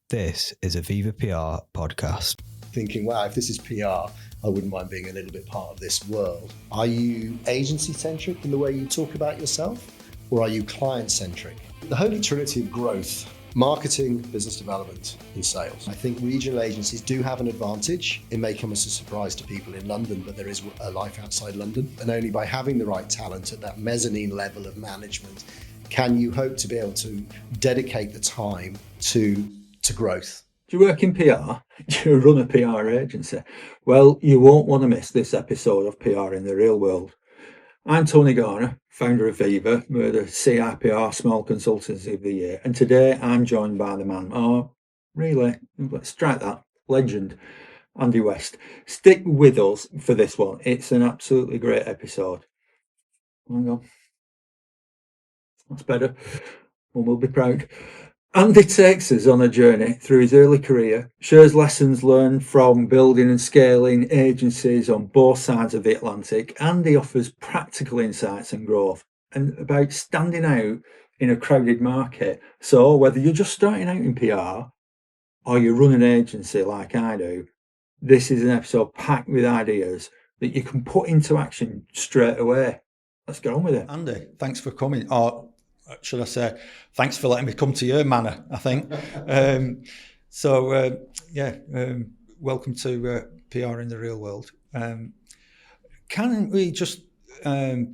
This is a Viva PR podcast. Thinking, wow, if this is PR, I wouldn't mind being a little bit part of this world. Are you agency-centric in the way you talk about yourself, or are you client-centric? The holy trinity of growth: marketing, business development, and sales. I think regional agencies do have an advantage. It may come as a surprise to people in London, but there is a life outside London. And only by having the right talent at that mezzanine level of management can you hope to be able to dedicate the time to growth. Do you work in PR? Do you run a PR agency? Well, you won't want to miss this episode of PR in the Real World. I'm Tony Garner, founder of Viva. We're the CIPR Small Consultancy of the Year. And today I'm joined by the man, let's strike that, legend, Andy West. Stick with us for this one. It's an absolutely great episode. Hang on. That's better. One will be proud. Andy takes us on a journey through his early career, shares lessons learned from building and scaling agencies on both sides of the Atlantic, and he offers practical insights and growth and about standing out in a crowded market. So whether you're just starting out in PR or you run an agency like I do, this is an episode packed with ideas that you can put into action straight away. Let's get on with it. Andy, thanks for coming. Or should I say, thanks for letting me come to your manor, I think. Welcome to PR in the Real World. Can we just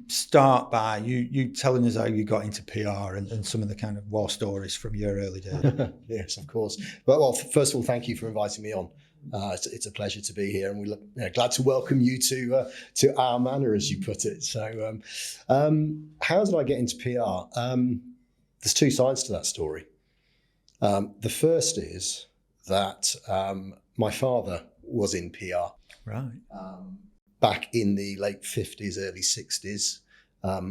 start by you telling us how you got into PR and some of the kind of war stories from your early days? Yes, of course. Well, first of all, thank you for inviting me on. It's a pleasure to be here, and we're glad to welcome you to our manor, as you put it. So, how did I get into PR? There's two sides to that story. The first is that my father was in PR. Right. Back in the late 50s, early 60s.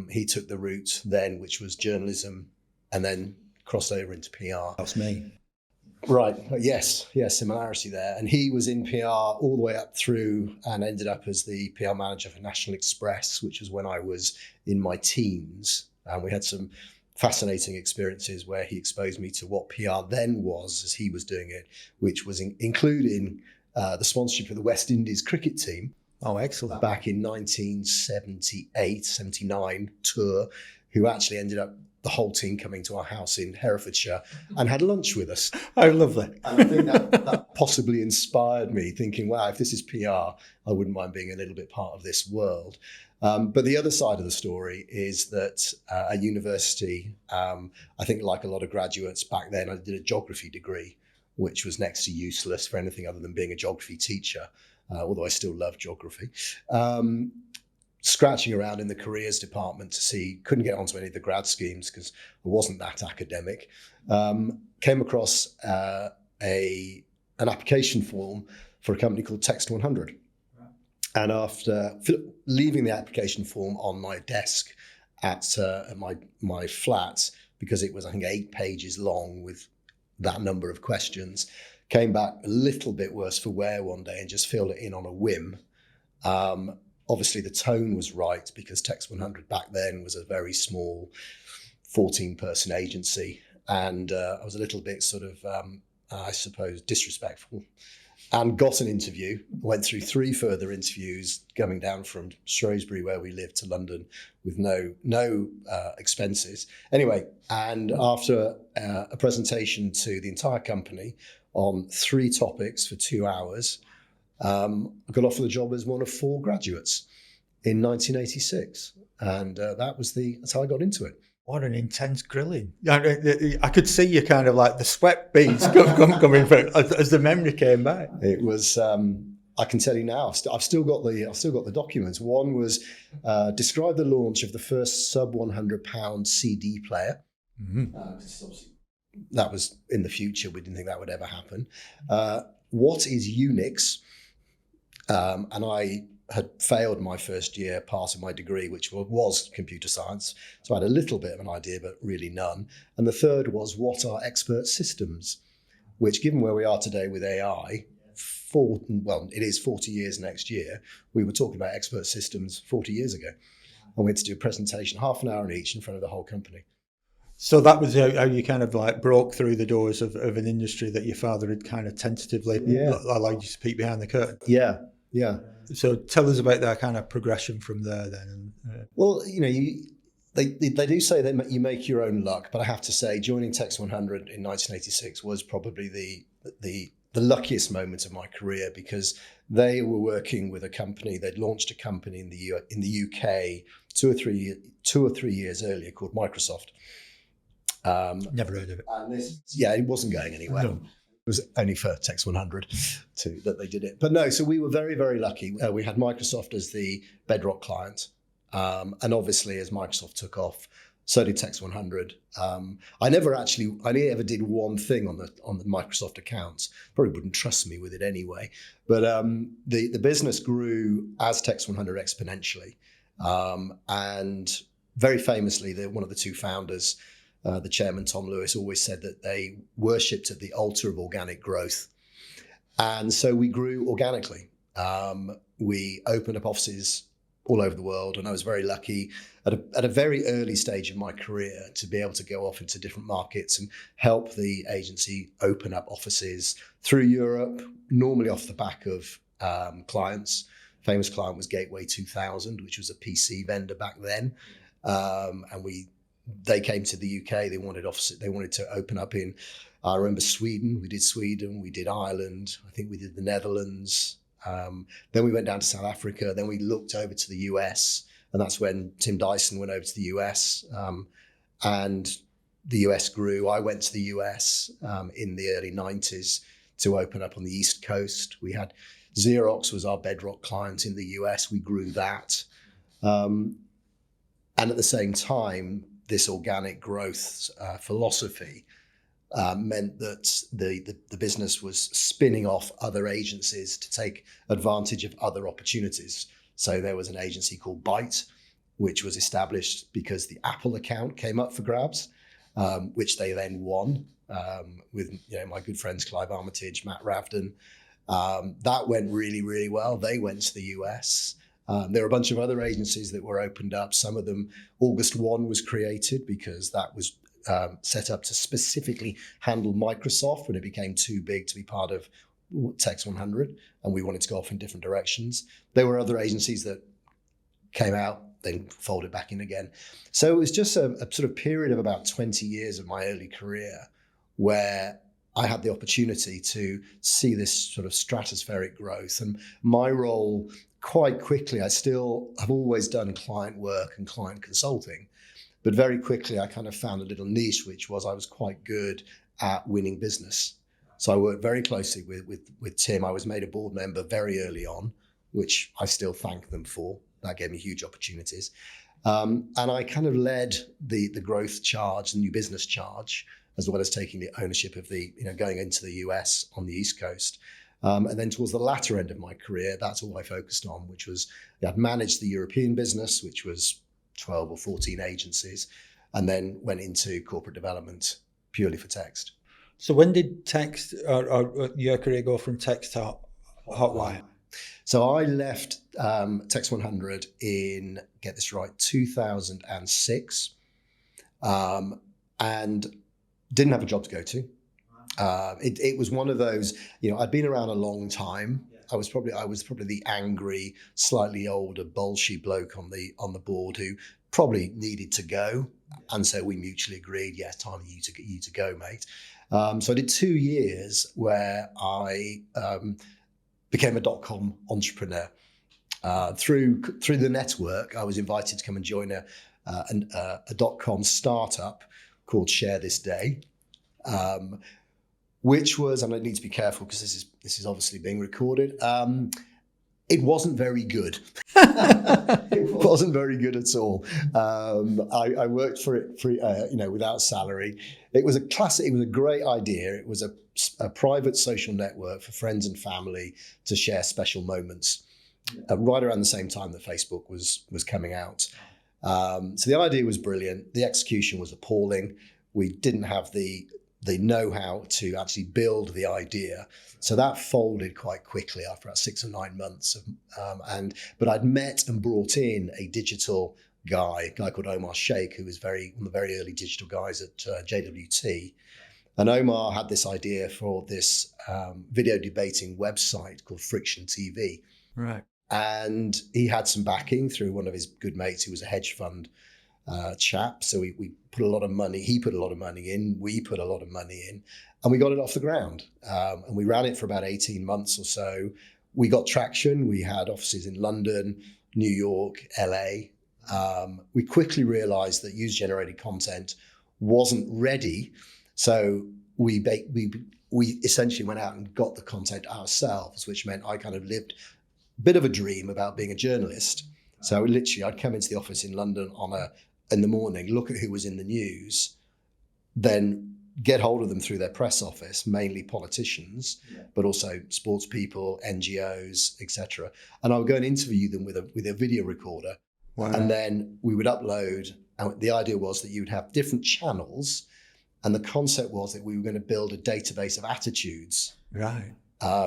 He took the route then, which was journalism, and then crossed over into PR. That's me. Right. Yes, similarity there. And he was in PR all the way up through and ended up as the PR manager for National Express, which was when I was in my teens. And we had some fascinating experiences where he exposed me to what PR then was as he was doing it, which was including the sponsorship of the West Indies cricket team. Oh, excellent. Back in 1978, 79 tour, who actually ended up the whole team coming to our house in Herefordshire and had lunch with us. Oh, lovely. And I think that possibly inspired me, thinking, wow, if this is PR, I wouldn't mind being a little bit part of this world. But the other side of the story is that at university, I think like a lot of graduates back then, I did a geography degree, which was next to useless for anything other than being a geography teacher, although I still love geography. Scratching around in the careers department to see, couldn't get onto any of the grad schemes because I wasn't that academic. Came across an application form for a company called Text 100. Right. And after leaving the application form on my desk at my flat, because it was, I think, 8 pages long with that number of questions, came back a little bit worse for wear one day and just filled it in on a whim. Obviously, the tone was right because Text 100 back then was a very small 14-person agency. And I was a little bit sort of, I suppose, disrespectful, and got an interview. Went through 3 further interviews coming down from Shrewsbury, where we lived, to London with no expenses. Anyway, and after a presentation to the entire company on 3 topics for 2 hours, I got offered the job as one of 4 graduates in 1986, and that's how I got into it. What an intense grilling! I could see you kind of like the sweat beads coming through as the memory came back. It was. I can tell you now. I've still got the documents. One was describe the launch of the first sub £100 CD player. Mm-hmm. That was in the future. We didn't think that would ever happen. What is Unix? And I had failed my first year part of my degree, which was computer science. So I had a little bit of an idea, but really none. And the third was, what are expert systems? Which, given where we are today with AI, it is 40 years next year. We were talking about expert systems 40 years ago. And we had to do a presentation, half an hour on each, in front of the whole company. So that was how you kind of like broke through the doors of an industry that your father had kind of tentatively allowed you to peek behind the curtain. Yeah. So tell us about that kind of progression from there then. Well, they do say that you make your own luck, but I have to say joining Tex 100 in 1986 was probably the luckiest moment of my career, because they were working with a company. They'd launched a company in the UK 2 or 3 years earlier called Microsoft. Never heard of it. And it wasn't going anywhere. No. It was only for Tex 100 that they did it. But no, so we were very, very lucky. We had Microsoft as the bedrock client. And obviously, as Microsoft took off, so did Tex 100. I only ever did one thing on the Microsoft accounts. Probably wouldn't trust me with it anyway. But the business grew as Tex 100 exponentially. And very famously, one of the two founders, the chairman, Tom Lewis, always said that they worshipped at the altar of organic growth. And so we grew organically. We opened up offices all over the world, and I was very lucky at a very early stage of my career to be able to go off into different markets and help the agency open up offices through Europe, normally off the back of clients. Famous client was Gateway 2000, which was a PC vendor back then, and they came to the UK. They wanted offices. They wanted to open up in, I remember Sweden. We did Sweden. We did Ireland. I think we did the Netherlands. Then we went down to South Africa. Then we looked over to the US, and that's when Tim Dyson went over to the US, and the US grew. I went to the US in the early 90s to open up on the East Coast. We had Xerox was our bedrock client in the US. We grew that. And at the same time, this organic growth philosophy meant that the business was spinning off other agencies to take advantage of other opportunities. So there was an agency called Byte, which was established because the Apple account came up for grabs, which they then won with my good friends Clive Armitage, Matt Ravden. That went really, really well. They went to the US. There were a bunch of other agencies that were opened up. Some of them, August 1 was created because that was set up to specifically handle Microsoft when it became too big to be part of Tex 100, and we wanted to go off in different directions. There were other agencies that came out, then folded back in again. So it was just a sort of period of about 20 years of my early career where I had the opportunity to see this sort of stratospheric growth. And my role, quite quickly, I still have always done client work and client consulting, but very quickly I kind of found a little niche, which was I was quite good at winning business. So I worked very closely with Tim. I was made a board member very early on, which I still thank them for. That gave me huge opportunities. And I kind of led the growth charge, the new business charge, as well as taking the ownership of going into the US on the East Coast. And then towards the latter end of my career, that's all I focused on, which was I'd managed the European business, which was 12 or 14 agencies, and then went into corporate development purely for text. So when did text or your career go from text to Hotwire? So I left Tex 100 in, get this right, 2006, and didn't have a job to go to. It was one of those, I'd been around a long time. I was probably the angry, slightly older, bolshy bloke on the board who probably needed to go, and so we mutually agreed, yeah, time for you to go, mate. So I did 2 years where I became a .com entrepreneur. Through the network, I was invited to come and join a .com startup called Share This Day, which was, and I need to be careful because this is obviously being recorded. It wasn't very good. It wasn't very good at all. I worked for it without salary. It was a great idea. It was a private social network for friends and family to share special moments. Right around the same time that Facebook was coming out. So the idea was brilliant. The execution was appalling. We didn't have the know-how to actually build the idea. So that folded quite quickly after about 6 or 9 months. But I'd met and brought in a digital a guy called Omar Sheikh, who was one of the very early digital guys at JWT. And Omar had this idea for this video debating website called Friction TV. Right. And he had some backing through one of his good mates who was a hedge fund chap. So we put a lot of money, he put a lot of money in, we put a lot of money in, and we got it off the ground. And we ran it for about 18 months or so. We got traction. We had offices in London, New York, LA. We quickly realized that user-generated content wasn't ready. So we essentially went out and got the content ourselves, which meant I kind of lived a bit of a dream about being a journalist. So literally I'd come into the office in London in the morning, look at who was in the news, then get hold of them through their press office, mainly politicians, but also sports people, NGOs, etc. And I would go and interview them with a video recorder. Wow. And then we would upload. And the idea was that you would have different channels. And the concept was that we were going to build a database of attitudes. Right.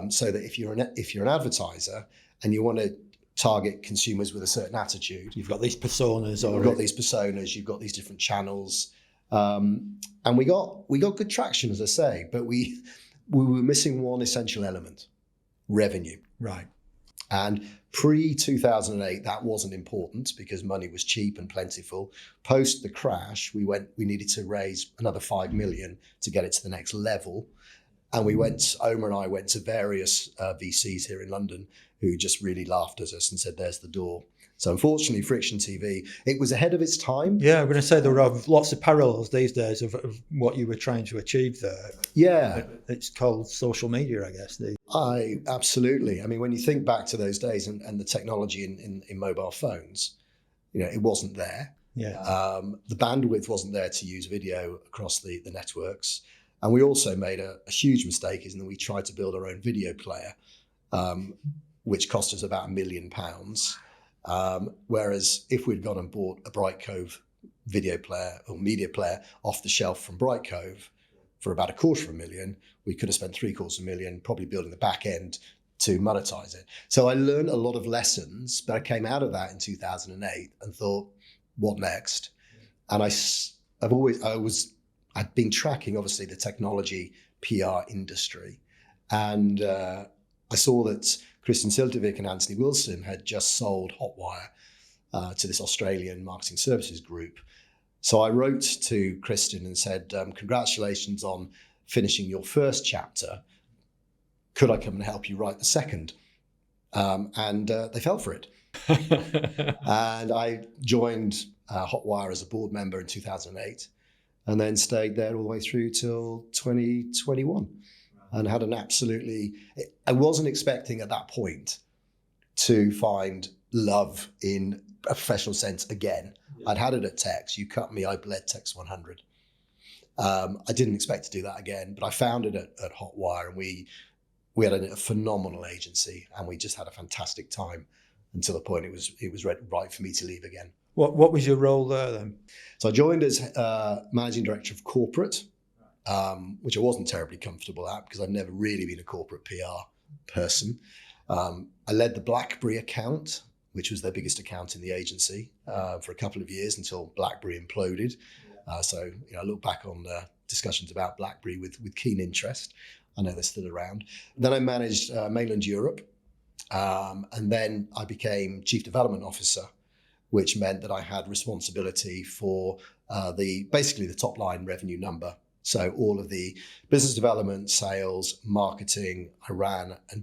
So that if you're an advertiser and you want to target consumers with a certain attitude, You've got these personas, you've got these personas, you've got these different channels. And we got good traction, as I say, but we were missing one essential element: revenue. Right. And pre-2008, that wasn't important because money was cheap and plentiful. Post the crash, we needed to raise another 5 million to get it to the next level. And Omar and I went to various VCs here in London who just really laughed at us and said, there's the door. So unfortunately, Friction TV, it was ahead of its time. Yeah, I'm going to say there are lots of parallels these days of what you were trying to achieve there. Yeah. It's called social media, I guess. Absolutely. I mean, when you think back to those days and the technology in mobile phones, it wasn't there. Yeah. The bandwidth wasn't there to use video across the networks. And we also made a huge mistake, is that we tried to build our own video player, which cost us about £1 million. Whereas if we'd gone and bought a Brightcove video player or media player off the shelf from Brightcove for about $250,000, we could have spent $750,000 probably building the back end to monetize it. So I learned a lot of lessons, but I came out of that in 2008 and thought, what next? And I'd been tracking, obviously, the technology PR industry. And I saw that Kristen Siltovic and Anthony Wilson had just sold Hotwire to this Australian marketing services group. So I wrote to Kristen and said, congratulations on finishing your first chapter. Could I come and help you write the second? And they fell for it. And I joined Hotwire as a board member in 2008 and then stayed there all the way through till 2021. And had I wasn't expecting at that point to find love in a professional sense again. Yeah. I'd had it at Tex. You cut me, I bled Tex 100. I didn't expect to do that again, but I found it at Hotwire, and we had a phenomenal agency, and we just had a fantastic time until the point it was right for me to leave again. What was your role there then? So I joined as managing director of corporate. Which I wasn't terribly comfortable at because I've never really been a corporate PR person. I led the BlackBerry account, which was their biggest account in the agency for a couple of years until BlackBerry imploded. So I look back on discussions about BlackBerry with keen interest. I know they're still around. Then I managed mainland Europe, and then I became Chief Development Officer, which meant that I had responsibility for basically the top line revenue number. So all of the business development, sales, marketing, I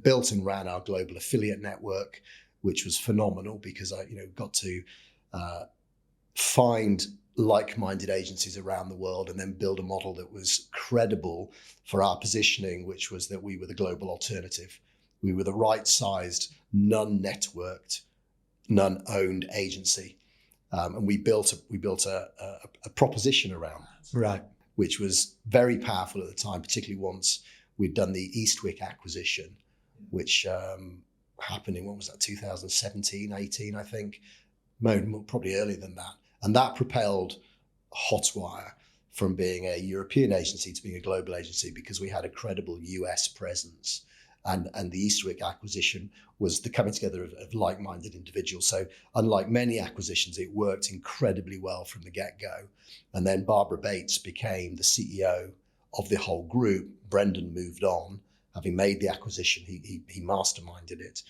built and ran our global affiliate network, which was phenomenal because I got to find like-minded agencies around the world and then build a model that was credible for our positioning, which was that we were the global alternative. We were the right-sized, non-networked, non-owned agency. And we built a proposition around that. Right. Which was very powerful at the time, particularly once we'd done the Eastwick acquisition, which happened in, 2017, 18, I think, probably earlier than that. And that propelled Hotwire from being a European agency to being a global agency because we had a credible US presence and the Eastwick acquisition was the coming together of like-minded individuals. So unlike many acquisitions, it worked incredibly well from the get-go. And then Barbara Bates became the CEO of the whole group. Brendan moved on, having made the acquisition. He masterminded it.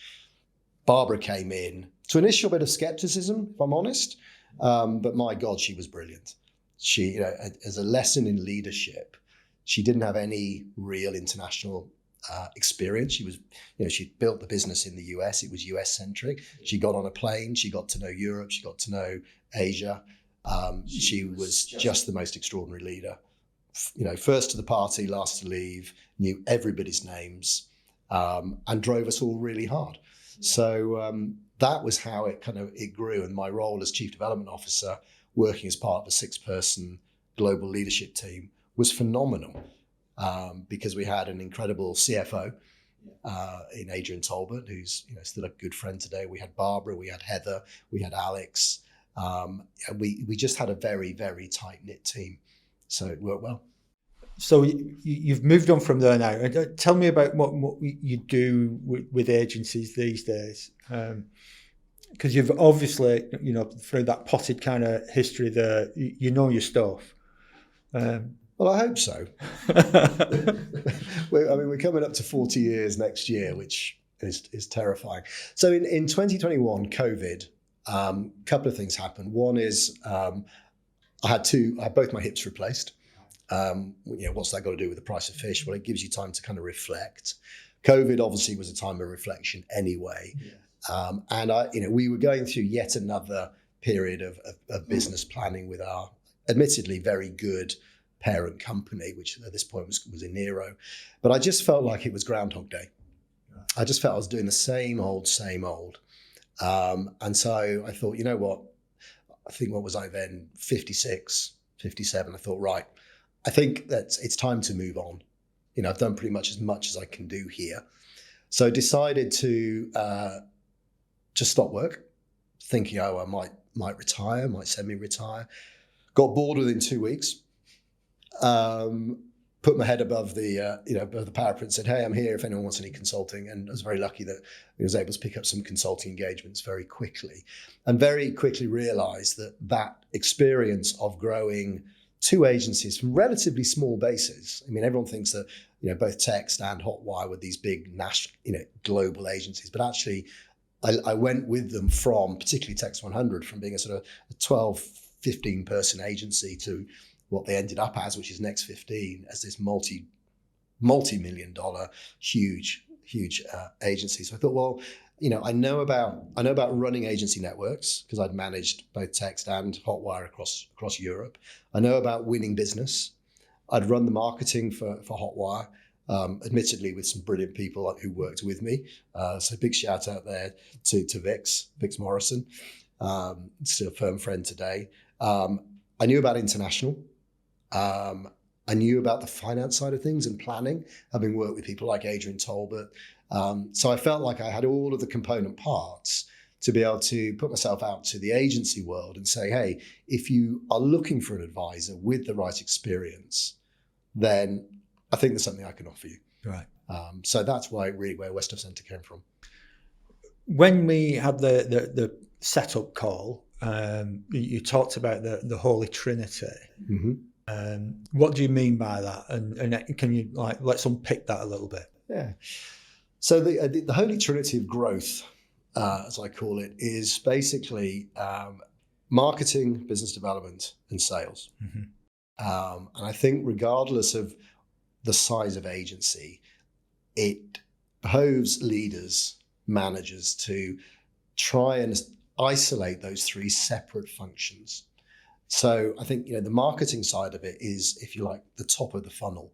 Barbara came in to initial bit of skepticism, if I'm honest, but my God, she was brilliant. She, as a lesson in leadership, she didn't have any real international experience. She was, she built the business in the US. It was US centric. She got on a plane. She got to know Europe. She got to know Asia. She was just the most extraordinary leader. First to the party, last to leave, knew everybody's names, and drove us all really hard. So that was how it grew. And my role as Chief Development Officer, working as part of a 6-person global leadership team, was phenomenal because we had an incredible CFO in Adrian Talbot, who's still a good friend today. We had Barbara, we had Heather, we had Alex. And we just had a very, very tight-knit team. So it worked well. So you've moved on from there now. Tell me about what you do with agencies these days, because you've obviously, through that potted kind of history there, you know your stuff. Well, I hope so. We're coming up to 40 years next year, which is terrifying. So in 2021, COVID, a couple of things happened. One is I had both my hips replaced. What's that got to do with the price of fish? Well, it gives you time to kind of reflect. COVID obviously was a time of reflection anyway. Yeah. And we were going through yet another period of business planning with our admittedly very good parent company, which at this point was Enero. But I just felt like it was Groundhog Day. I just felt I was doing the same old. And so I thought, you know what? I think what was I then? 56, 57. I thought, right, I think that it's time to move on. I've done pretty much as I can do here. So I decided to just stop work, thinking, I might retire, might semi-retire. Got bored within 2 weeks. Put my head above the parapet and said, hey, I'm here if anyone wants any consulting. And I was very lucky that I was able to pick up some consulting engagements very quickly, and very quickly realized that experience of growing 2 agencies from relatively small bases. Everyone thinks that, both Text and Hotwire were these big national, global agencies, but actually I went with them from, particularly Text 100, from being a sort of a 12, 15 person agency to what they ended up as, which is Next 15, as this multi-million dollar, huge agency. So I thought, well, I know about running agency networks because I'd managed both Text and Hotwire across Europe. I know about winning business. I'd run the marketing for Hotwire, admittedly with some brilliant people who worked with me. So big shout out there to Vix Morrison, still a firm friend today. I knew about international. I knew about the finance side of things and planning, having worked with people like Adrian Talbot. So I felt like I had all of the component parts to be able to put myself out to the agency world and say, hey, if you are looking for an advisor with the right experience, then I think there's something I can offer you. Right. So that's where West of Centre came from. When we had the setup call, you talked about the Holy Trinity. Mm-hmm. What do you mean by that? And can you let's unpick that a little bit? Yeah. So the Holy Trinity of growth, as I call it, is basically marketing, business development, and sales. Mm-hmm. And I think regardless of the size of agency, it behoves leaders, managers to try and isolate those 3 separate functions. So I think, the marketing side of it is, if you like, the top of the funnel.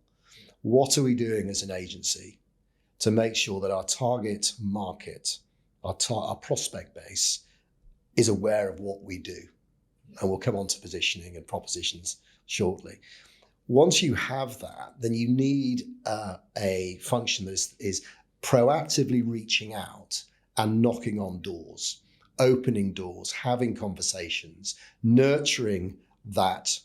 What are we doing as an agency to make sure that our target market, our prospect base, is aware of what we do? And we'll come on to positioning and propositions shortly. Once you have that, then you need a function that is proactively reaching out and knocking on doors, opening doors, having conversations, nurturing that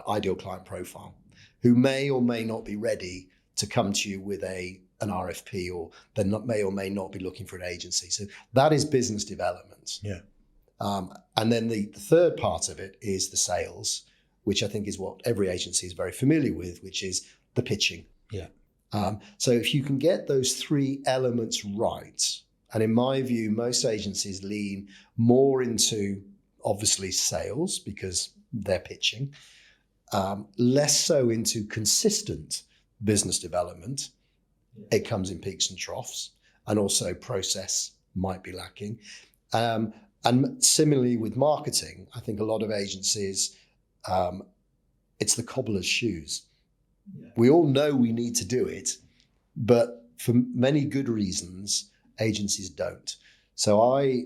ideal client profile who may or may not be ready to come to you with a an RFP, or they may or may not be looking for an agency. So that is business development. Yeah. And then the third part of it is the sales, which I think is what every agency is very familiar with, which is the pitching. Yeah. So if you can get those three elements right, and in my view, most agencies lean more into obviously sales because they're pitching, less so into consistent business development. It comes in peaks and troughs, and also process might be lacking. And similarly with marketing, I think a lot of agencies, it's the cobbler's shoes. Yeah. We all know we need to do it, but for many good reasons, agencies don't. So I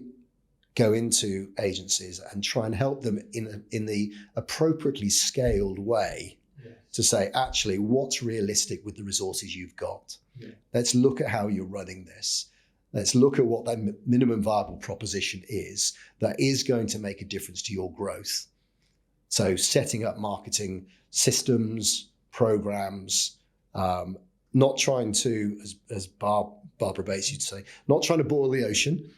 go into agencies and try and help them in the appropriately scaled way. Yeah. To say, actually, what's realistic with the resources you've got? Yeah. Let's look at how you're running this. Let's look at what that minimum viable proposition is that is going to make a difference to your growth. So setting up marketing systems, programs, not trying to, as Barbara Bates used to say, not trying to boil the ocean,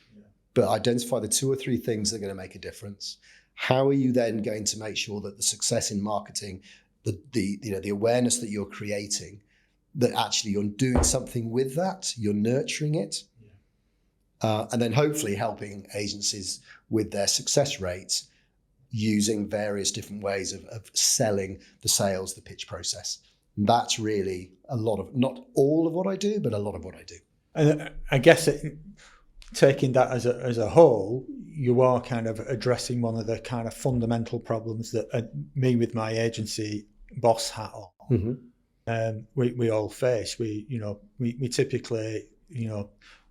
but identify the 2 or 3 things that are going to make a difference. How are you then going to make sure that the success in marketing, the awareness that you're creating, that actually you're doing something with that, you're nurturing it, and then hopefully helping agencies with their success rates using various different ways of selling the sales, the pitch process. And that's really a lot of, not all of what I do, but a lot of what I do. And I guess taking that as a whole, you are kind of addressing one of the kind of fundamental problems that me with my agency boss hat on, we all face. We typically,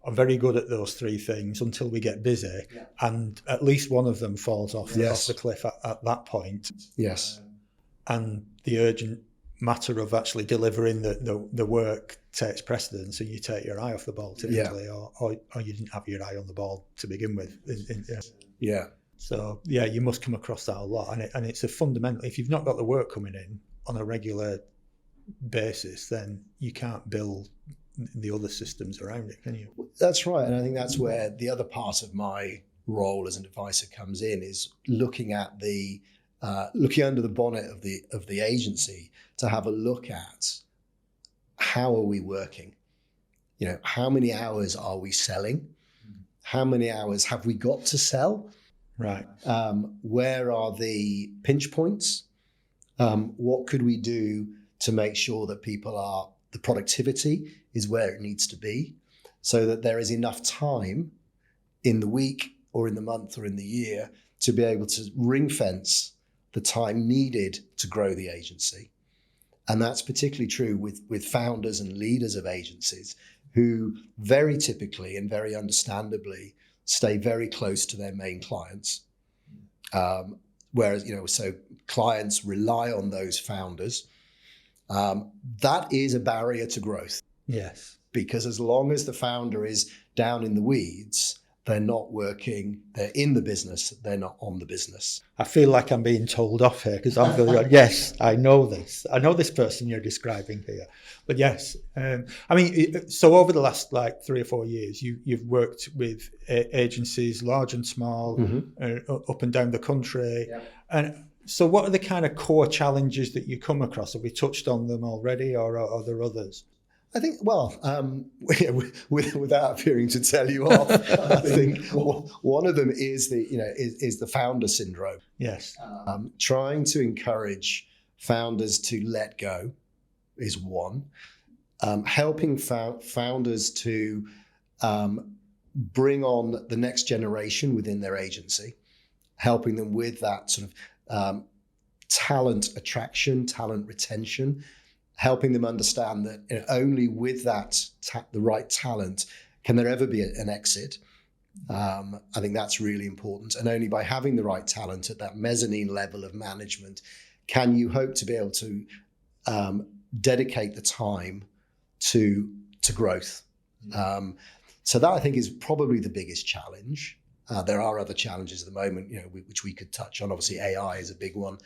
are very good at those 3 things until we get busy, and at least one of them falls off the cliff at that point. Yes. And the urgent matter of actually delivering the work takes precedence, and you take your eye off the ball typically, or you didn't have your eye on the ball to begin with. So you must come across that a lot, and it's a fundamental. If you've not got the work coming in on a regular basis, then you can't build the other systems around it, can you? That's right, and I think that's where the other part of my role as an advisor comes in, is looking at looking under the bonnet of the agency to have a look at how are we working. How many hours are we selling? How many hours have we got to sell? Right. Where are the pinch points? What could we do to make sure that the productivity is where it needs to be, so that there is enough time in the week or in the month or in the year to be able to ring fence the time needed to grow the agency. And that's particularly true with founders and leaders of agencies who very typically and very understandably stay very close to their main clients. Whereas, so clients rely on those founders. That is a barrier to growth. Yes. Because as long as the founder is down in the weeds, they're not working, they're in the business, they're not on the business. I feel like I'm being told off here because I'm feeling, yes, I know this. I know this person you're describing here. But yes, so over the last 3 or 4 years, you've worked with agencies, large and small, up and down the country. Yeah. And so what are the kind of core challenges that you come across? Have we touched on them already, or are there others? I think, without appearing to tell you off, I think one of them is the founder syndrome. Yes. Trying to encourage founders to let go is one. Helping founders to bring on the next generation within their agency, helping them with that sort of talent attraction, talent retention, helping them understand that only with that the right talent can there ever be an exit. I think that's really important, and only by having the right talent at that mezzanine level of management can you hope to be able to dedicate the time to growth. So that I think is probably the biggest challenge. There are other challenges at the moment, which we could touch on. Obviously, AI is a big one,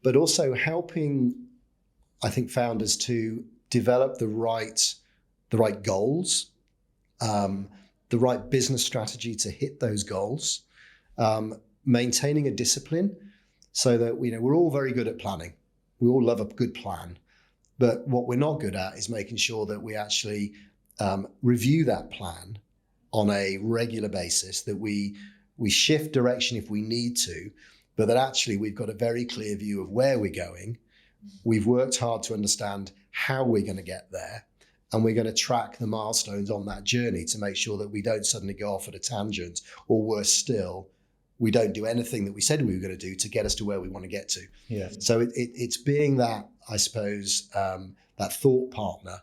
but also helping, I think, founders to develop the right the right goals, the right business strategy to hit those goals, maintaining a discipline so that we're all very good at planning. We all love a good plan. But what we're not good at is making sure that we actually review that plan on a regular basis, that we shift direction if we need to, but that actually we've got a very clear view of where we're going. We've worked hard to understand how we're going to get there, and we're going to track the milestones on that journey to make sure that we don't suddenly go off at a tangent, or worse still, we don't do anything that we said we were going to do to get us to where we want to get to. Yeah. So it's being that, I suppose, that thought partner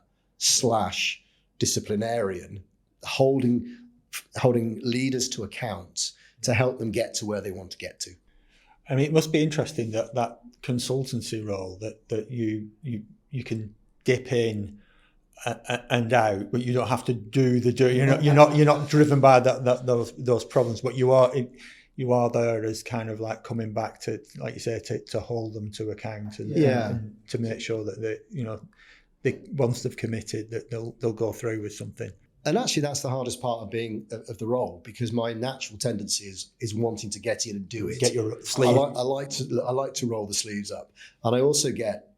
/ disciplinarian, holding leaders to account to help them get to where they want to get to. I mean, it must be interesting that consultancy role that you can dip in and out, but you don't have to do the do. You're not driven by those problems, but you are there as kind of like coming back to, like you say, to hold them to account and to make sure that they once they've committed that they'll go through with something. And actually, that's the hardest part of being of the role, because my natural tendency is wanting to get in and do it. Get your sleeve. I like to roll the sleeves up, and I also get,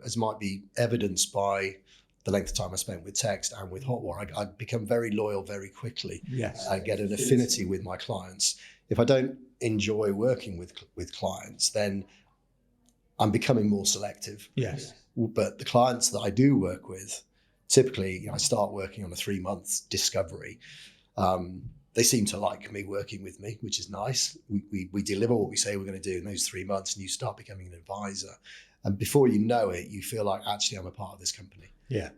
as might be evidenced by the length of time I spent with text and with Hotwire, I become very loyal very quickly. Yes. I get an affinity with my clients. If I don't enjoy working with clients, then I'm becoming more selective. Yes. But the clients that I do work with, typically, I start working on a 3-month discovery. They seem to like me working with me, which is nice. We deliver what we say we're going to do in those 3 months, and you start becoming an advisor. And before you know it, you feel like, actually, I'm a part of this company. Yeah.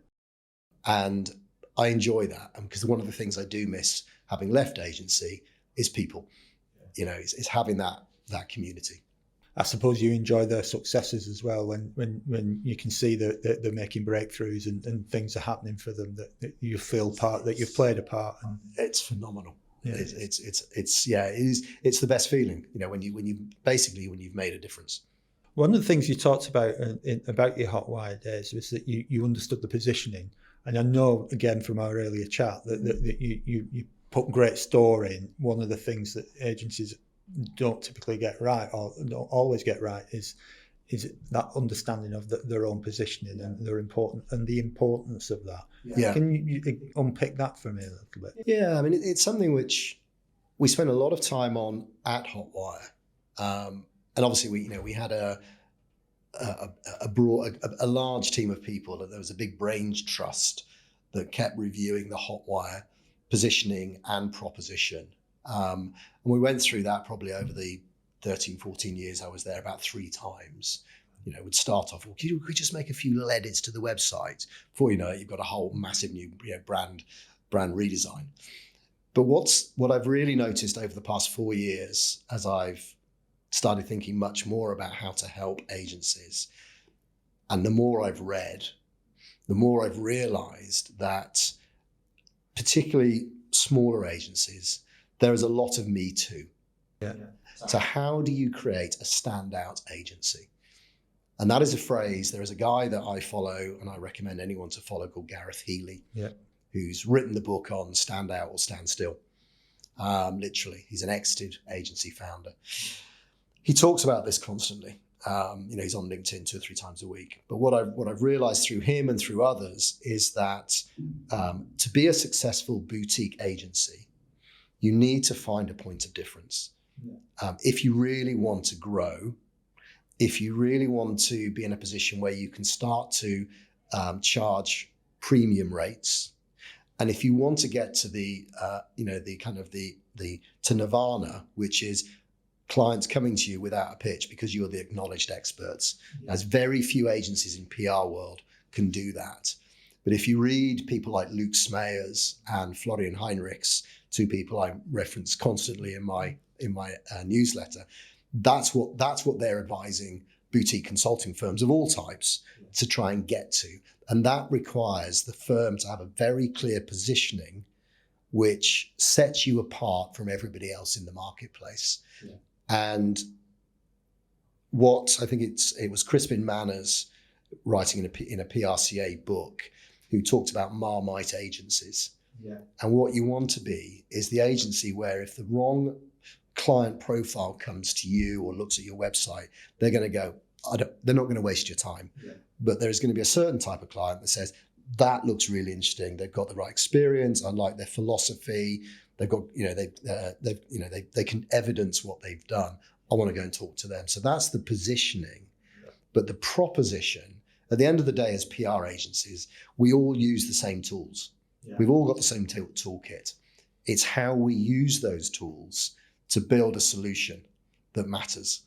And I enjoy that, because one of the things I do miss, having left agency, is people. It's having that community. I suppose you enjoy their successes as well when you can see that they're making breakthroughs and things are happening for them, that you feel that you've played a part. And it's phenomenal. Yeah. It's the best feeling, when you've made a difference. One of the things you talked about about your Hotwire days was that you understood the positioning, and I know again from our earlier chat that you put great store in. One of the things that agencies don't typically get right, or don't always get right, is that understanding of their own positioning and the importance of that. Yeah. Can you unpick that for me a little bit? Yeah, I mean, it's something which we spent a lot of time on at Hotwire, and obviously we had a large team of people, and there was a big brains trust that kept reviewing the Hotwire positioning and proposition. And we went through that probably over the 13, 14 years I was there, about 3 times. We'd start off, well, could we just make a few little edits to the website? Before you know it, you've got a whole massive new brand redesign. But what I've really noticed over the past 4 years, as I've started thinking much more about how to help agencies, and the more I've read, the more I've realized that particularly smaller agencies, there is a lot of me too. Yeah. So how do you create a standout agency? And that is a phrase. There is a guy that I follow, and I recommend anyone to follow, called Gareth Healy, who's written the book on Stand Out or Stand Still. Literally, he's an exited agency founder. He talks about this constantly. He's on LinkedIn 2 or 3 times a week. But what I've realized through him and through others is that to be a successful boutique agency, you need to find a point of difference. If you really want to grow, if you really want to be in a position where you can start to charge premium rates, and if you want to get to the nirvana, which is clients coming to you without a pitch because you're the acknowledged experts. As very few agencies in PR world can do that. But if you read people like Luke Smeyers and Florian Heinrichs, 2 people I reference constantly in my newsletter, that's what they're advising boutique consulting firms of all types to try and get to. And that requires the firm to have a very clear positioning which sets you apart from everybody else in the marketplace. Yeah. And what I think it was Crispin Manners writing in a PRCA book, who talked about Marmite agencies. Yeah. And what you want to be is the agency where if the wrong client profile comes to you or looks at your website, they're going to go, they're not going to waste your time. Yeah. But there's going to be a certain type of client that says, that looks really interesting. They've got the right experience. I like their philosophy. They've got, they can evidence what they've done. I want to go and talk to them. So that's the positioning. Yeah. But the proposition, at the end of the day, as PR agencies, we all use the same tools. Yeah. We've all got the same toolkit. It's how we use those tools to build a solution that matters.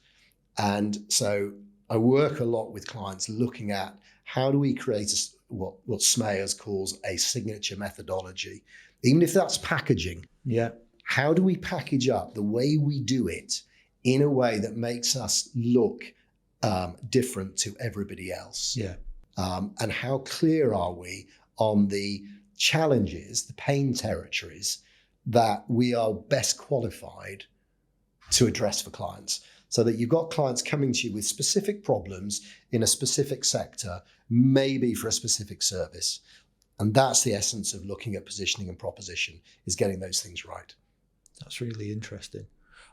And so I work a lot with clients looking at how do we create what Smeyers calls a signature methodology, even if that's packaging. Yeah. How do we package up the way we do it in a way that makes us look different to everybody else? Yeah. And how clear are we on the challenges, the pain territories that we are best qualified to address for clients, so that you've got clients coming to you with specific problems in a specific sector, maybe for a specific service. And that's the essence of looking at positioning and proposition, is getting those things right. That's really interesting.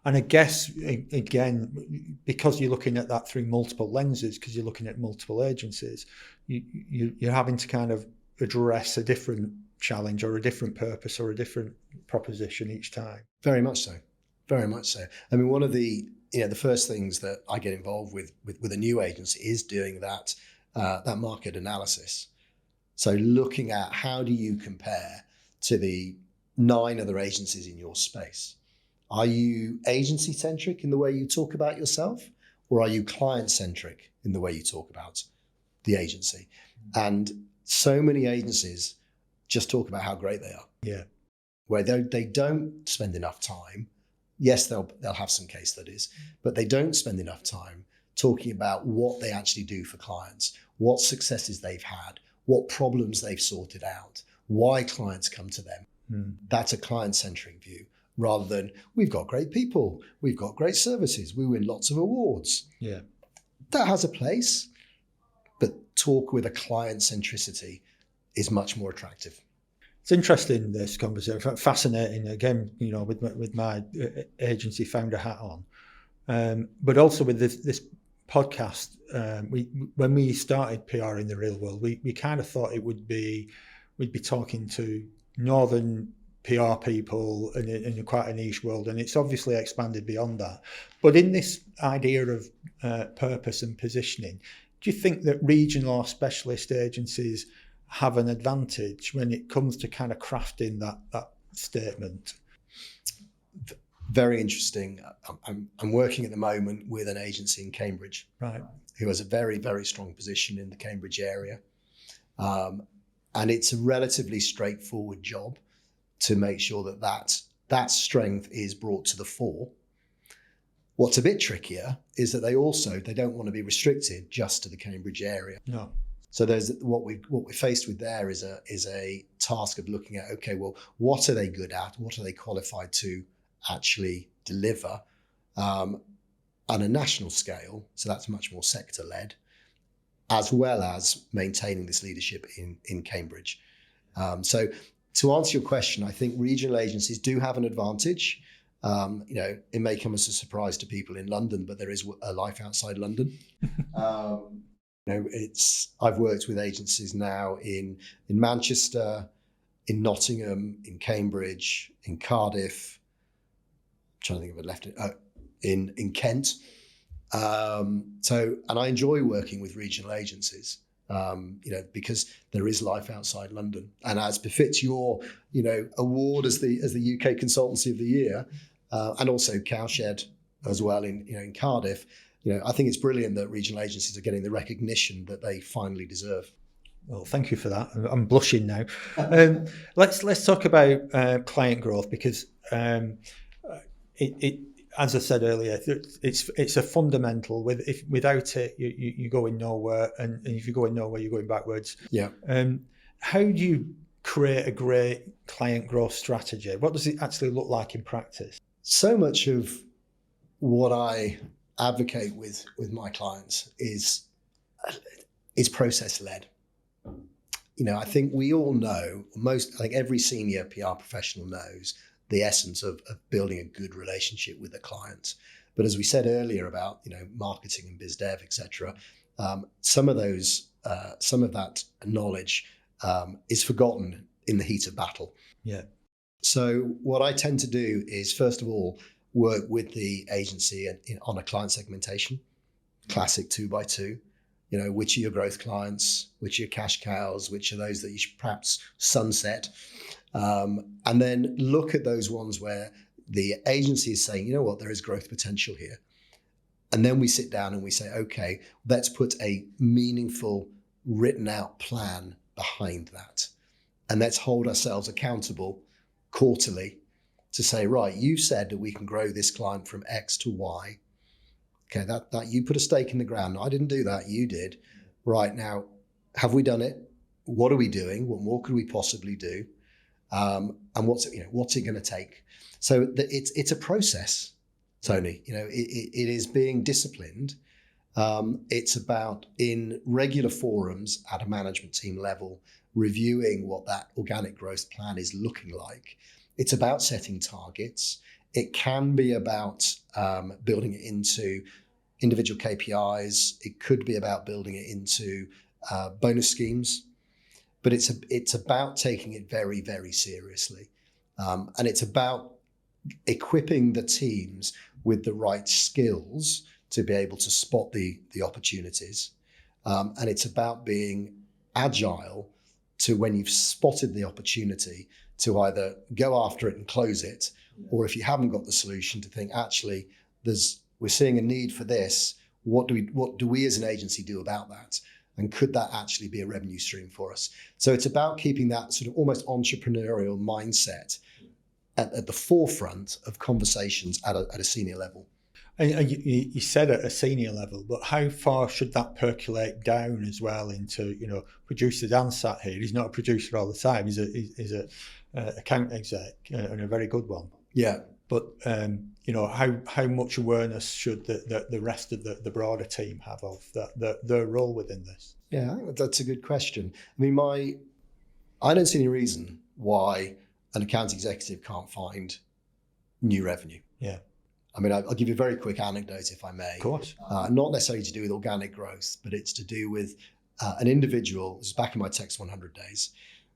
And I guess, again, because you're looking at that through multiple lenses, because you're looking at multiple agencies, you're having to kind of address a different challenge or a different purpose or a different proposition each time. Very much so. Very much so. I mean, one of the first things that I get involved with a new agency is doing that market analysis. So looking at how do you compare to the 9 other agencies in your space? Are you agency-centric in the way you talk about yourself, or are you client-centric in the way you talk about the agency? And so many agencies just talk about how great they are. Yeah. Where they don't spend enough time. Yes, they'll have some case studies, but they don't spend enough time talking about what they actually do for clients, what successes they've had, what problems they've sorted out, why clients come to them. That's a client-centric view, rather than we've got great people, we've got great services, we win lots of awards. Yeah. That has a place, but talk with a client centricity is much more attractive. It's interesting, this conversation, fascinating, again, with my agency founder hat on. But also with this podcast, when we started PR in the Real World, we kind of thought we'd be talking to northern PR people in quite a niche world, and it's obviously expanded beyond that. But in this idea of purpose and positioning, do you think that regional or specialist agencies have an advantage when it comes to kind of crafting that statement? Very interesting. I'm working at the moment with an agency in Cambridge, right, who has a very, very strong position in the Cambridge area. And it's a relatively straightforward job to make sure that strength is brought to the fore. What's a bit trickier is that they don't want to be restricted just to the Cambridge area. No. So there's what we're faced with there is a task of looking at, okay, well, what are they good at? What are they qualified to actually deliver on a national scale? So that's much more sector led, as well as maintaining this leadership in Cambridge. So to answer your question, I think regional agencies do have an advantage. It may come as a surprise to people in London, but there is a life outside London. I've worked with agencies now in Manchester, in Nottingham, in Cambridge, in Cardiff. I'm trying to think if I left it. In Kent. And I enjoy working with regional agencies, because there is life outside London, and as befits your, award as the UK Consultancy of the Year, and also Cowshed as well in Cardiff. I think it's brilliant that regional agencies are getting the recognition that they finally deserve. Well, thank you for that. I'm blushing now. Let's talk about client growth, because it as I said earlier, it's a fundamental. Without it, you're going nowhere, and if you're going nowhere, you're going backwards. Yeah. How do you create a great client growth strategy? What does it actually look like in practice? So much of what I advocate with my clients is process led. I think we all know, I think every senior PR professional knows the essence of building a good relationship with a client. But as we said earlier about, marketing and biz dev, etc., some of that knowledge is forgotten in the heat of battle. Yeah. So what I tend to do is, first of all, work with the agency on a client segmentation, classic 2x2. Which are your growth clients, which are your cash cows, which are those that you should perhaps sunset, and then look at those ones where the agency is saying, there is growth potential here. And then we sit down and we say, okay, let's put a meaningful written out plan behind that. And let's hold ourselves accountable quarterly to say, right, you said that we can grow this client from X to Y. Okay, that you put a stake in the ground. No, I didn't do that. You did. Right, now, have we done it? What are we doing? What more could we possibly do? And what's it going to take? So it's a process, Tony. It is being disciplined. It's about, in regular forums at a management team level, reviewing what that organic growth plan is looking like. It's about setting targets. It can be about building it into individual KPIs. It could be about building it into bonus schemes, but it's about taking it very, very seriously. And it's about equipping the teams with the right skills to be able to spot the opportunities. And it's about being agile to, when you've spotted the opportunity, to either go after it and close it, or if you haven't got the solution, to think, actually, we're seeing a need for this. What do we as an agency do about that? And could that actually be a revenue stream for us? So it's about keeping that sort of almost entrepreneurial mindset at the forefront of conversations at a senior level. And you said at a senior level, but how far should that percolate down as well into, producer Dan sat here. He's not a producer all the time. He's a account exec and a very good one. Yeah. But how much awareness should the rest of the broader team have of their role within this? Yeah, I think that's a good question. I mean, I don't see any reason why an account executive can't find new revenue. Yeah. I mean, I'll give you a very quick anecdote, if I may. Of course. Not necessarily to do with organic growth, but it's to do with an individual. This was back in my Text 100 days.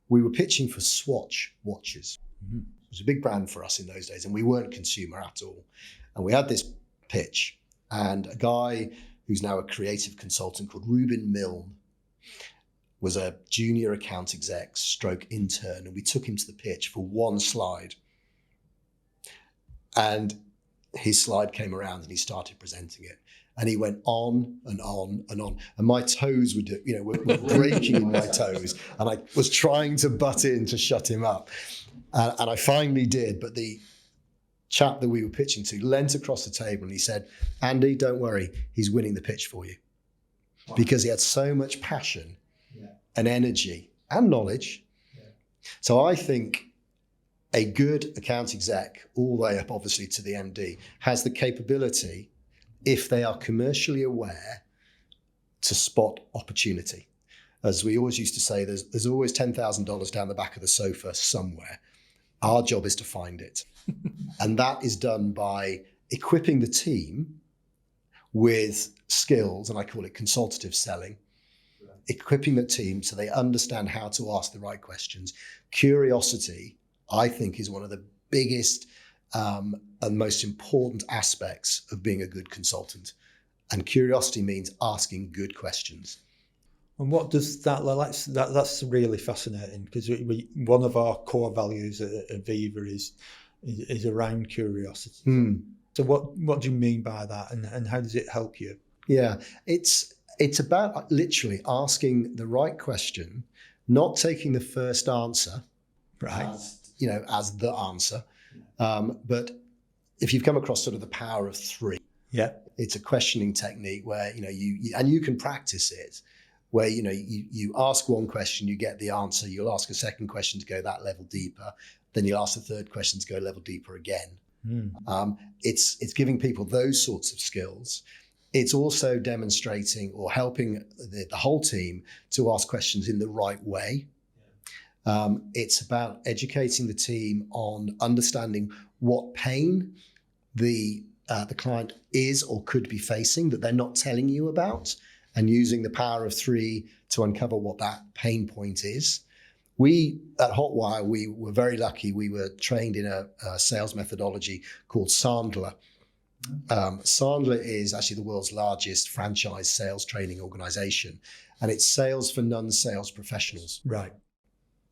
We were pitching for Swatch watches. Mm-hmm. It was a big brand for us in those days, and we weren't consumer at all. And we had this pitch, and a guy who's now a creative consultant called Ruben Milne was a junior account exec / intern, and we took him to the pitch for one slide. And his slide came around and he started presenting it. And he went on and on and on. And my toes were breaking in my toes. And I was trying to butt in to shut him up. And I finally did. But the chap that we were pitching to leant across the table and he said, "Andy, don't worry, he's winning the pitch for you." Wow. Because he had so much passion and energy and knowledge. Yeah. So I think a good account exec, all the way up obviously to the MD, has the capability, if they are commercially aware, to spot opportunity. As we always used to say, there's always $10,000 down the back of the sofa somewhere. Our job is to find it. And that is done by equipping the team with skills, and I call it consultative selling, equipping the team so they understand how to ask the right questions. Curiosity, I think, is one of the biggest and most important aspects of being a good consultant. And curiosity means asking good questions. And what does that, that's really fascinating, because one of our core values at Viva is around curiosity. Mm. So what do you mean by that, and how does it help you? Yeah, it's about literally asking the right question, not taking the first answer, right, as the answer. But if you've come across sort of the power of three, yeah, it's a questioning technique where you can practice it, where you ask one question, you get the answer, you'll ask a second question to go that level deeper, then you'll ask the third question to go a level deeper again. Mm. It's giving people those sorts of skills, it's also demonstrating or helping the whole team to ask questions in the right way. It's about educating the team on understanding what pain the client is or could be facing that they're not telling you about, and using the power of 3 to uncover what that pain point is. We at Hotwire, we were very lucky. We were trained in a sales methodology called Sandler. Sandler is actually the world's largest franchise sales training organization, and it's sales for non-sales professionals. Right.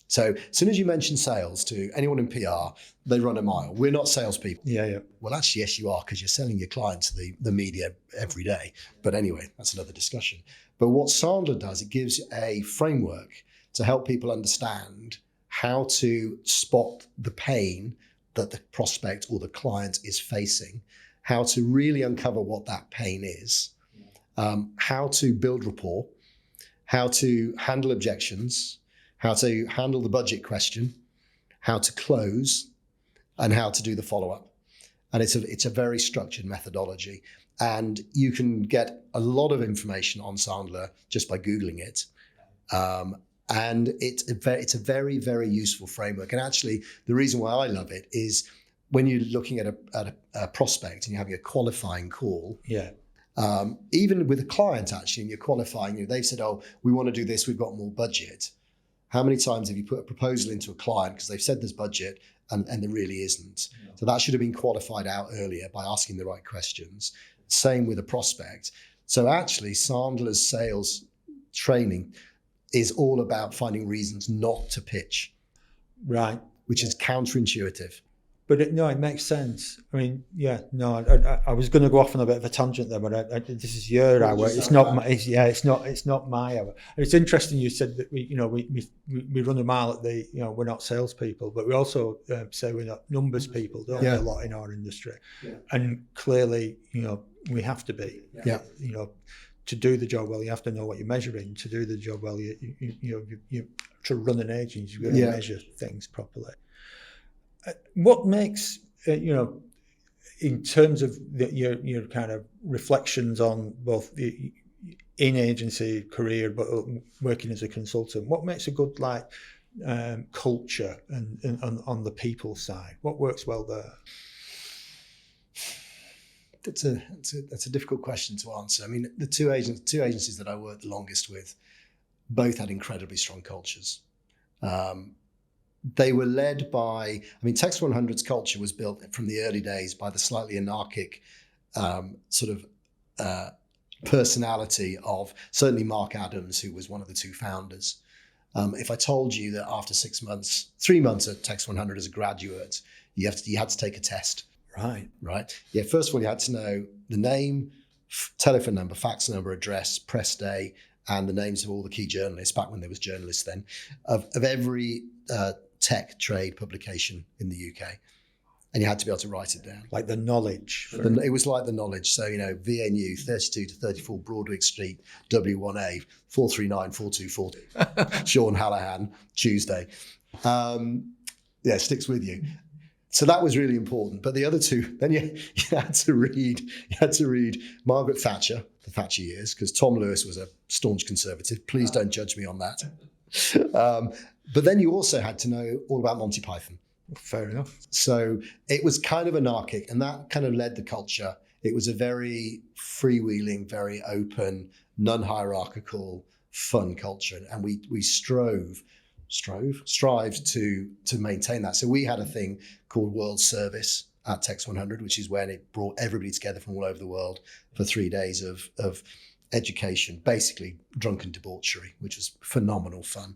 So as soon as you mention sales to anyone in PR, they run a mile. We're not salespeople. Yeah. Well, actually, yes, you are, because you're selling your clients to the media every day. But anyway, that's another discussion. But what Sandler does, it gives a framework to help people understand how to spot the pain that the prospect or the client is facing, how to really uncover what that pain is, how to build rapport, how to handle objections, how to handle the budget question, how to close, and how to do the follow-up. And it's a very structured methodology. And you can get a lot of information on Sandler just by Googling it. And it's a very, very useful framework. And actually, the reason why I love it is when you're looking at a prospect and you're having a qualifying call. Yeah. Even with a client, actually, and you're qualifying, they've said, oh, we want to do this, we've got more budget. How many times have you put a proposal into a client because they've said there's budget and there really isn't? Yeah. So that should have been qualified out earlier by asking the right questions. Same with a prospect. So actually, Sandler's sales training is all about finding reasons not to pitch. Right. Which is counterintuitive. But it makes sense. I mean, yeah, no, I was going to go off on a bit of a tangent there, but this is your hour. It's not my. It's not my hour. And it's interesting you said that we run a mile at the. We're not salespeople, but we also say we're not numbers people. Don't we? A lot in our industry, and clearly, we have to be. Yeah. To do the job well, you have to know what you're measuring. To do the job well, you to run an agency, you've got to measure things properly. What makes, in terms of your kind of reflections on both the in-agency career, but working as a consultant, what makes a good culture and on the people side? What works well there? That's a difficult question to answer. I mean, the two agencies that I worked the longest with both had incredibly strong cultures. They were led by, Text 100's culture was built from the early days by the slightly anarchic personality of certainly Mark Adams, who was one of the two founders. If I told you that after 3 months at Text 100 as a graduate, you had to take a test. Right. Yeah. First of all, you had to know the name, telephone number, fax number, address, press day, and the names of all the key journalists, back when there was journalists then, of every tech trade publication in the UK. And you had to be able to write it down. Like the knowledge. It was like the knowledge. So, VNU, 32 to 34 Broadwick Street, W1A, 439 4240. Sean Hallahan, Tuesday. Sticks with you. So that was really important. But the other two, then you had to read Margaret Thatcher, the Thatcher years, because Tom Lewis was a staunch conservative. Please don't judge me on that. But then you also had to know all about Monty Python. Fair enough. So it was kind of anarchic, and that kind of led the culture. It was a very freewheeling, very open, non-hierarchical, fun culture. And we strived to maintain that. So we had a thing called World Service at Text 100, which is when it brought everybody together from all over the world for 3 days of education, basically drunken debauchery, which was phenomenal fun.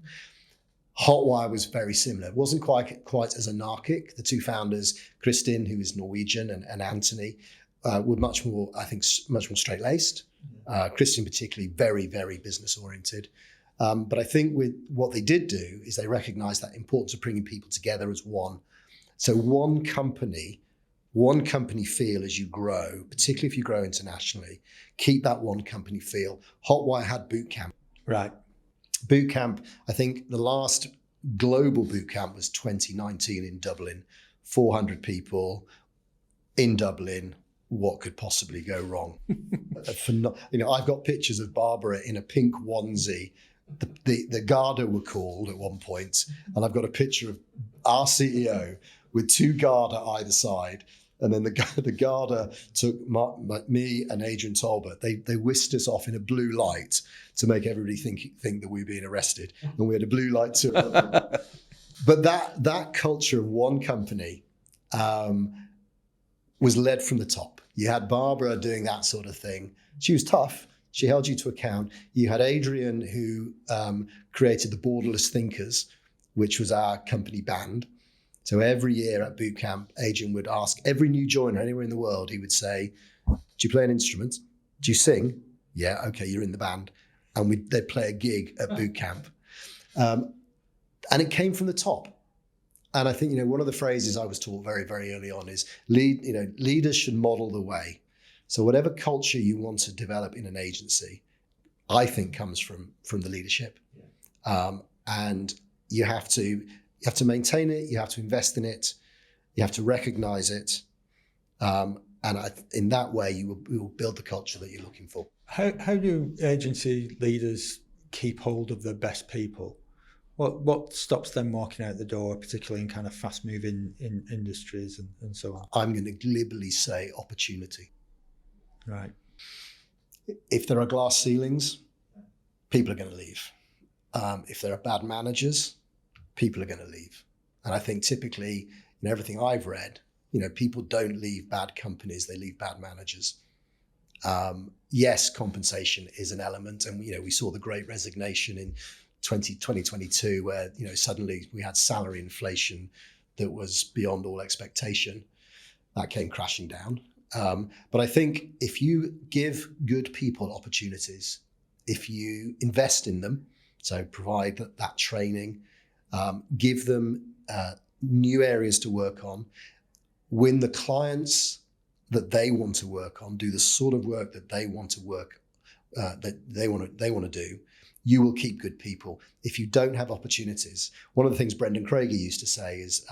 Hotwire was very similar. It wasn't quite as anarchic. The two founders, Kristin, who is Norwegian, and Anthony, were much more straight-laced. Kristin particularly very, very business-oriented. But I think with what they did do is they recognized that importance of bringing people together as one. So one company feel as you grow, particularly if you grow internationally, keep that one company feel. Hotwire had boot camp. Right. Boot camp, I think the last global boot camp was 2019 in Dublin, 400 people in Dublin, what could possibly go wrong. I've got pictures of Barbara in a pink onesie. The Garda were called at one point, and I've got a picture of our CEO with 2 Garda either side. And then the Garda took me and Adrian Talbot. They whisked us off in a blue light to make everybody think that we were being arrested. And we had a blue light too. But that culture of one company was led from the top. You had Barbara doing that sort of thing. She was tough. She held you to account. You had Adrian, who created the Borderless Thinkers, which was our company band. So every year at boot camp, Adrian would ask every new joiner anywhere in the world, he would say, do you play an instrument? Do you sing? Yeah, okay, you're in the band. And they'd play a gig at boot camp. And it came from the top. And I think, one of the phrases I was taught very, very early on is leaders should model the way. So whatever culture you want to develop in an agency, I think comes from the leadership. And you have to maintain it. You have to invest in it. You have to recognize it. In that way, you will build the culture that you're looking for. How do agency leaders keep hold of the best people? What stops them walking out the door, particularly in kind of fast-moving industries and so on? I'm going to glibly say opportunity. Right. If there are glass ceilings, people are going to leave. If there are bad managers, people are going to leave. And I think typically in everything I've read, people don't leave bad companies, they leave bad managers. Yes, compensation is an element. And, we saw the great resignation in 2022 where, suddenly we had salary inflation that was beyond all expectation. That came crashing down. But I think if you give good people opportunities, if you invest in them, so provide that training, give them new areas to work on, win the clients that they want to work on, do the sort of work that they want to work, that they want to do, you will keep good people. If you don't have opportunities, one of the things Brendan Krager used to say is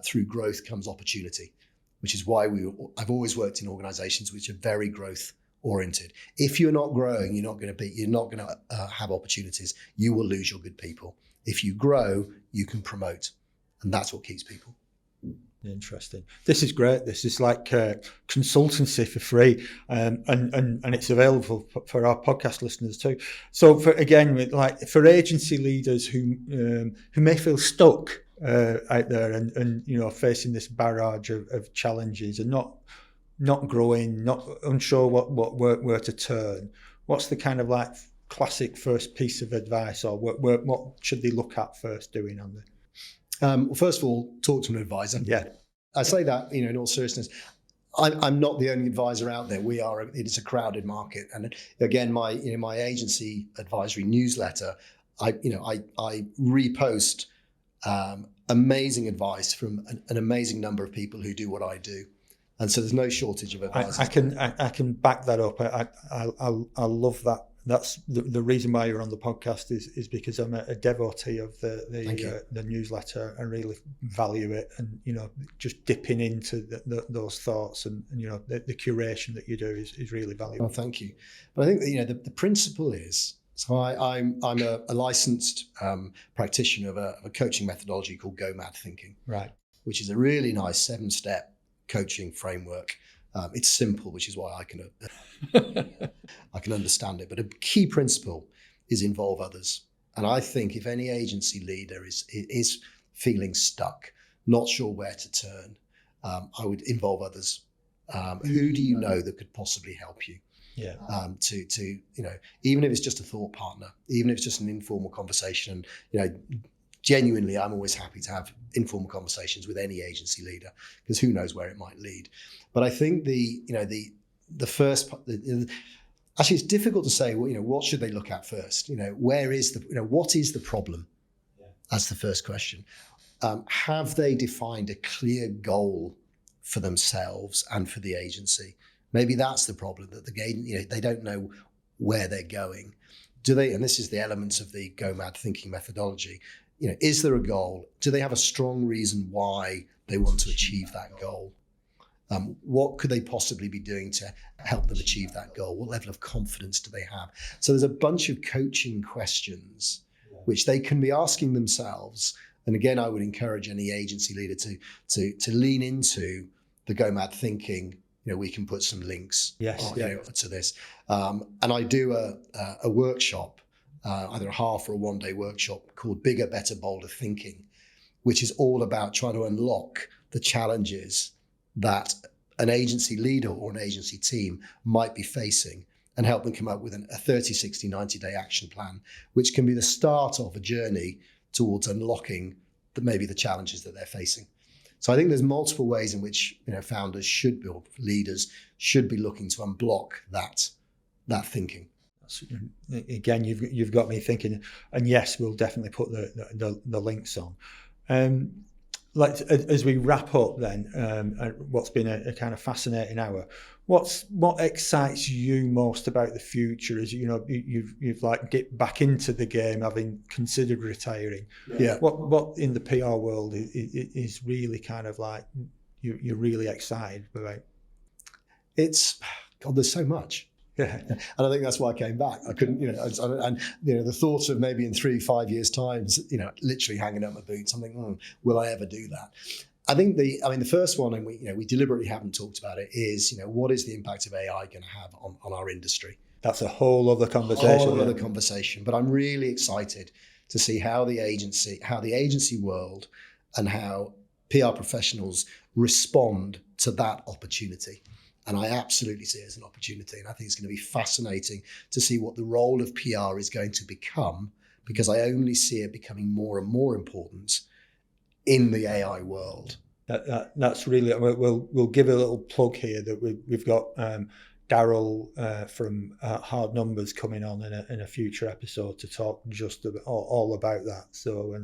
through growth comes opportunity, which is why I've always worked in organizations which are very growth oriented. If you're not growing, you're not going to have opportunities. You will lose your good people. If you grow, you can promote, and that's what keeps people. Interesting. This is great. This is like consultancy for free, and it's available for our podcast listeners too. So for agency leaders who may feel stuck out there and facing this barrage of challenges and not growing, not unsure where to turn. What's the kind of classic first piece of advice, or what should they look at first doing on this? Well, first of all, talk to an advisor. Yeah, I say that in all seriousness. I'm not the only advisor out there. It is a crowded market, and again, my agency advisory newsletter, I repost amazing advice from an amazing number of people who do what I do, and so there's no shortage of advice. I can back that up. I love that. That's the reason why you're on the podcast is because I'm a devotee of the newsletter and really value it, and just dipping into those thoughts and the curation that you do is really valuable. Oh, thank you. But I think the principle is, so I'm a licensed practitioner of a coaching methodology called Go Mad Thinking, right? Which is a really nice 7-step coaching framework. It's simple, which is why I can understand it. But a key principle is involve others. And I think if any agency leader is feeling stuck, not sure where to turn, I would involve others. Who do you know that could possibly help you? Yeah. To even if it's just a thought partner, even if it's just an informal conversation, genuinely, I'm always happy to have informal conversations with any agency leader, because who knows where it might lead. But I think the first, actually, it's difficult to say. What should they look at first? Where is what is the problem? Yeah. That's the first question. Have they defined a clear goal for themselves and for the agency? Maybe that's the problem, that they don't know where they're going. Do they? And this is the elements of the Go Mad Thinking methodology. Is there a goal? Do they have a strong reason why they want to achieve that goal? What could they possibly be doing to help them achieve that goal? What level of confidence do they have? So there's a bunch of coaching questions which they can be asking themselves. And again, I would encourage any agency leader to lean into the Go Mad thinking. We can put some links to this. And I do a workshop, either a half or a one-day workshop called Bigger, Better, Bolder Thinking, which is all about trying to unlock the challenges that an agency leader or an agency team might be facing and help them come up with a 30, 60, 90-day action plan, which can be the start of a journey towards unlocking maybe the challenges that they're facing. So I think there's multiple ways in which founders should be, or leaders should be looking to unblock that thinking. Again, you've got me thinking, and yes, we'll definitely put the links on. As we wrap up, then, what's been a kind of fascinating hour. What excites you most about the future? As you've like get back into the game, having considered retiring. Yeah. What in the PR world is really kind of like you're really excited about? It's God. There's so much. Yeah. And I think that's why I came back. I couldn't, the thought of maybe in 3-5 years' time, literally hanging up my boots. I'm thinking, will I ever do that? I think the first one, and we deliberately haven't talked about it, is what is the impact of AI going to have on our industry? That's a whole other conversation. But I'm really excited to see how the agency world and how PR professionals respond to that opportunity. And I absolutely see it as an opportunity. And I think it's going to be fascinating to see what the role of PR is going to become, because I only see it becoming more and more important in the AI world. That's really, we'll give a little plug here that we've got Daryl from Hard Numbers coming on in a future episode to talk just all about that. So,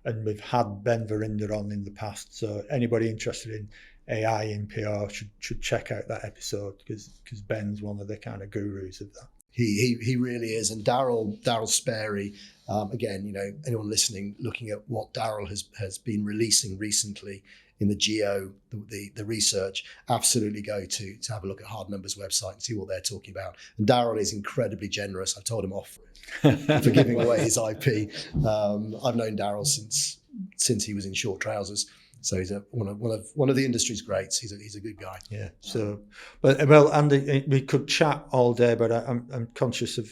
and we've had Ben Verinder on in the past. So anybody interested in AI in PR should check out that episode, because Ben's one of the kind of gurus of that. He really is. And Daryl Sperry, again, anyone listening, looking at what Daryl has been releasing recently in the geo, the research, absolutely go to have a look at Hard Numbers website and see what they're talking about. And Daryl is incredibly generous. I've told him off for giving away his IP. I've known Daryl since he was in short trousers. So he's one of the industry's greats. He's a good guy. Yeah. So, well, Andy, we could chat all day, but I'm conscious of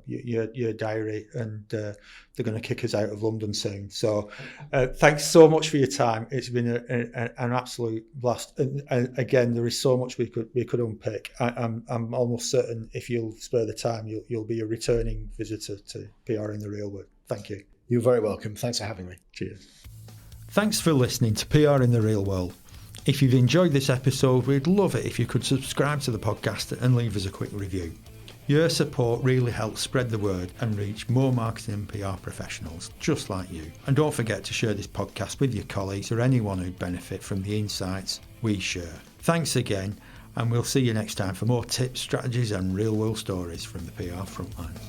your diary, and they're going to kick us out of London soon. So, thanks so much for your time. It's been an absolute blast. And again, there is so much we could unpick. I'm almost certain if you'll spare the time, you'll be a returning visitor to PR in the Real World. Thank you. You're very welcome. Thanks for having me. Cheers. Thanks for listening to PR in the Real World. If you've enjoyed this episode, we'd love it if you could subscribe to the podcast and leave us a quick review. Your support really helps spread the word and reach more marketing and PR professionals just like you. And don't forget to share this podcast with your colleagues or anyone who'd benefit from the insights we share. Thanks again, and we'll see you next time for more tips, strategies and real world stories from the PR frontlines.